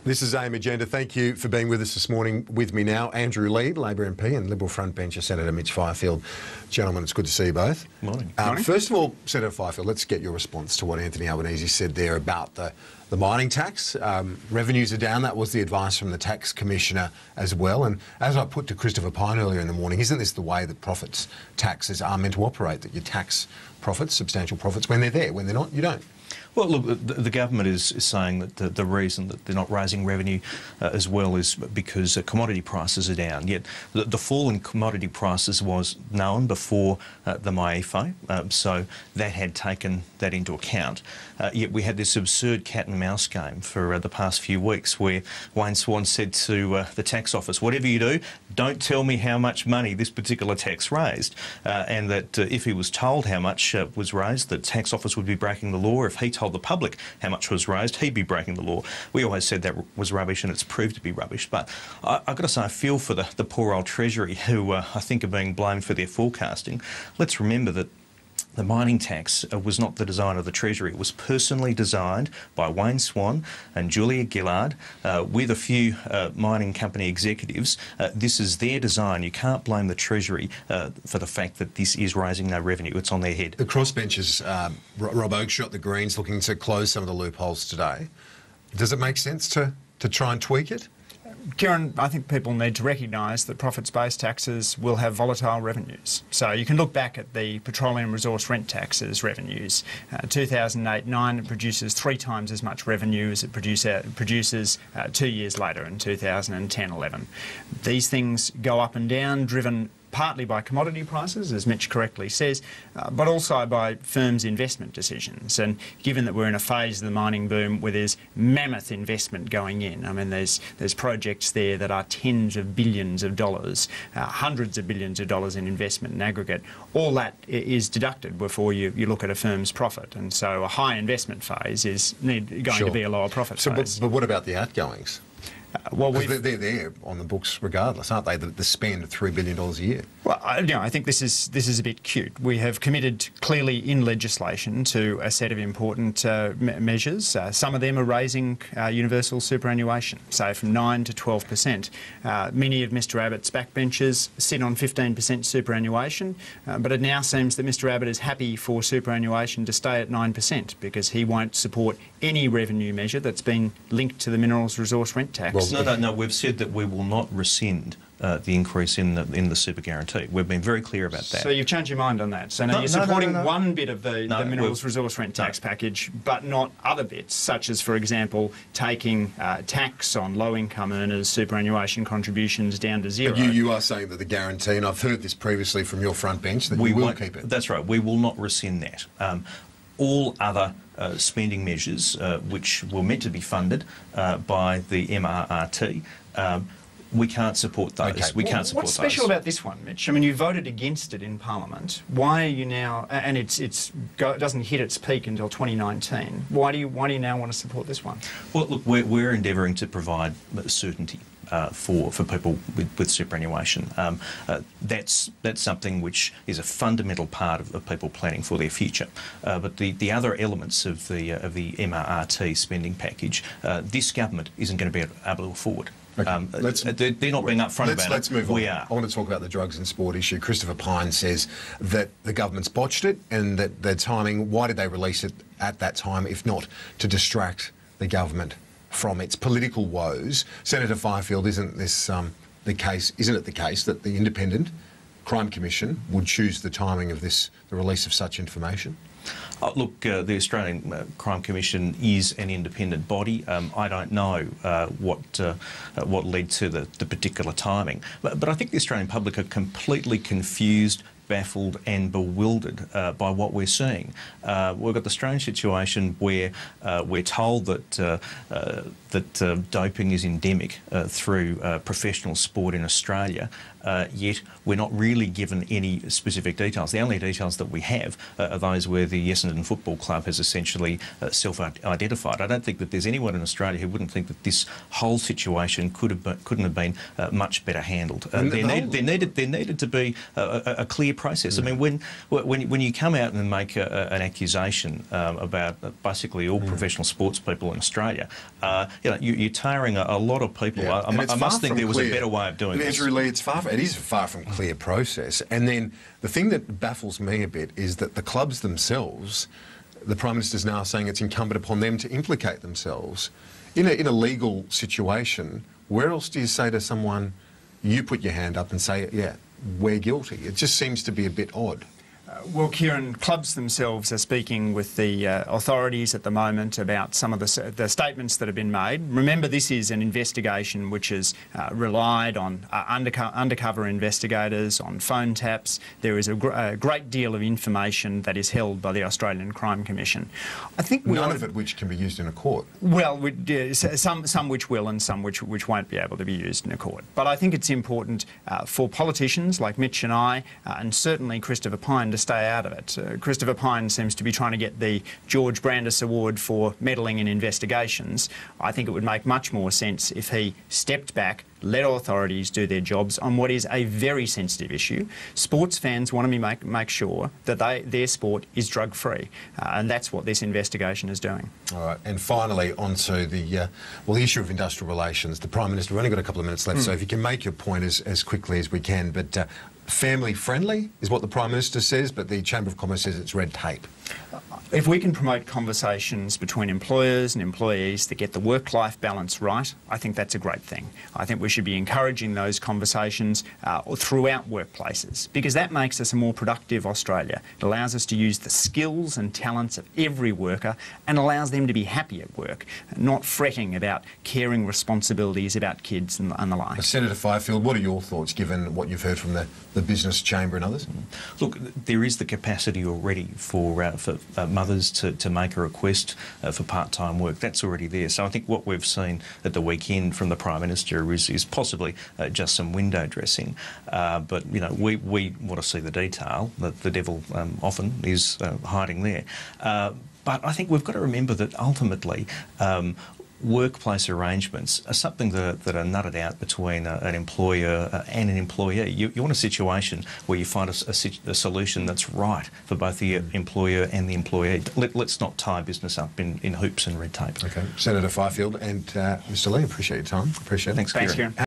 This is AIM Agenda. Thank you for being with us this morning. With me now, Andrew Lead, Labor MP, and Liberal frontbencher Senator Mitch Fifield. Gentlemen, it's good to see you both. Morning. First of all, Senator Fifield, let's get your response to what Anthony Albanese said there about the mining tax. Revenues are down. That was the advice from the Tax Commissioner as well. And as I put to Christopher Pyne earlier in the morning, isn't this the way that profits taxes are meant to operate, that you tax profits, substantial profits, when they're there? When they're not, you don't? Well, look, the government is saying that the reason that they're not raising revenue as well is because commodity prices are down. Yet the fall in commodity prices was known before the MyEFO, so that had taken that into account. Yet we had this absurd cat and mouse game for the past few weeks where Wayne Swan said to the tax office, whatever you do, don't tell me how much money this particular tax raised, and that if he was told how much was raised, the tax office would be breaking the law. If he told the public how much was raised, he'd be breaking the law. We always said that was rubbish, and it's proved to be rubbish. But I've got to say, I feel for the poor old Treasury, who I think are being blamed for their forecasting. Let's remember that the mining tax was not the design of the Treasury. It was personally designed by Wayne Swan and Julia Gillard with a few mining company executives. This is their design. You can't blame the Treasury for the fact that this is raising no revenue. It's on their head. The crossbenchers, Rob Oakeshott, the Greens, looking to close some of the loopholes today. Does it make sense to try and tweak it? Kieran, I think people need to recognise that profits-based taxes will have volatile revenues. So you can look back at the petroleum resource rent taxes revenues. 2008-9, it produces 3 times as much revenue as it produces 2 years later in 2010-11. These things go up and down, driven partly by commodity prices, as Mitch correctly says, but also by firms' investment decisions. And given that we're in a phase of the mining boom where there's mammoth investment going in, I mean, there's projects there that are tens of billions of dollars, hundreds of billions of dollars in investment in aggregate, all that is deducted before you look at a firm's profit. And so a high investment phase is going to be a lower profit phase. But what about the outgoings? Well, they're there on the books regardless, aren't they? The spend of $3 billion a year. Well, I think this is a bit cute. We have committed clearly in legislation to a set of important measures. Some of them are raising universal superannuation, say from 9 to 12%. Many of Mr Abbott's backbenchers sit on 15% superannuation, but it now seems that Mr Abbott is happy for superannuation to stay at 9% because he won't support any revenue measure that's been linked to the minerals resource rent tax. Well, no, we've said that we will not rescind the increase in the super guarantee. We've been very clear about that. So you've changed your mind on that. So now you're supporting one bit of the minerals resource rent tax package, but not other bits, such as, for example, taking tax on low-income earners' superannuation contributions down to zero. But you are saying that the guarantee, and I've heard this previously from your front bench, that we will keep it. That's right. We will not rescind that. All other spending measures, which were meant to be funded by the MRRT, we can't support those. Okay. We can't support those. What's special about this one, Mitch? I mean, you voted against it in Parliament. Why are you now? And it doesn't hit its peak until 2019. Why do you now want to support this one? Well, look, we're endeavouring to provide certainty for people with superannuation. That's something which is a fundamental part of people planning for their future. But the other elements of the MRRT spending package, this government isn't going to be able to afford. Okay. They're not being upfront about it. Let's move on. We are. I want to talk about the drugs and sport issue. Christopher Pyne says that the government's botched it and that their timing, why did they release it at that time if not to distract the government from its political woes? Senator Fifield, isn't this the case? Isn't it the case that the Independent Crime Commission would choose the timing of the release of such information? Look, the Australian Crime Commission is an independent body. I don't know what led to the particular timing, but I think the Australian public are completely confused, baffled and bewildered by what we're seeing. We've got the strange situation where we're told that doping is endemic through professional sport in Australia, yet we're not really given any specific details. The only details that we have are those where the Essendon Football Club has essentially self-identified. I don't think that there's anyone in Australia who wouldn't think that this whole situation couldn't have been much better handled. There needed to be a clear process. I mean, when you come out and make an accusation about basically all professional sports people in Australia, you're tarring a lot of people. Yeah. I must think there was a better way of doing this. Andrew Lee, it is far from clear process. And then the thing that baffles me a bit is that the clubs themselves, the Prime Minister's now saying it's incumbent upon them to implicate themselves in a legal situation. Where else do you say to someone, you put your hand up and say, yeah, we're guilty? It just seems to be a bit odd. Well, Kieran, clubs themselves are speaking with the authorities at the moment about some of the statements that have been made. Remember, this is an investigation which has relied on undercover investigators, on phone taps. There is a great deal of information that is held by the Australian Crime Commission. I think none of it which can be used in a court. Well, some which will and some which won't be able to be used in a court. But I think it's important for politicians like Mitch and I, and certainly Christopher Pyne, to stay out of it. Christopher Pyne seems to be trying to get the George Brandis Award for meddling in investigations. I think it would make much more sense if he stepped back, let authorities do their jobs on what is a very sensitive issue. Sports fans want to make sure that their sport is drug-free, and that's what this investigation is doing. All right, and finally onto the issue of industrial relations. The Prime Minister, we've only got a couple of minutes left, so if you can make your point as quickly as we can, but family-friendly is what the Prime Minister says, but the Chamber of Commerce says it's red tape. If we can promote conversations between employers and employees that get the work-life balance right, I think that's a great thing. I think we should be encouraging those conversations throughout workplaces, because that makes us a more productive Australia. It allows us to use the skills and talents of every worker and allows them to be happy at work, not fretting about caring responsibilities about kids and the like. Senator Fifield, what are your thoughts, given what you've heard from the Business Chamber and others? Look, there is the capacity already for mothers to make a request for part-time work. That's already there. So I think what we've seen at the weekend from the Prime Minister is possibly just some window dressing. But, we want to see the detail. The devil often is hiding there. But I think we've got to remember that ultimately workplace arrangements are something that are nutted out between an employer and an employee. You want a situation where you find a solution that's right for both the employer and the employee. Let's not tie business up in hoops and red tape. Okay. Senator Fifield and Mr Lee, appreciate your time. Appreciate it. Thanks, Kieran.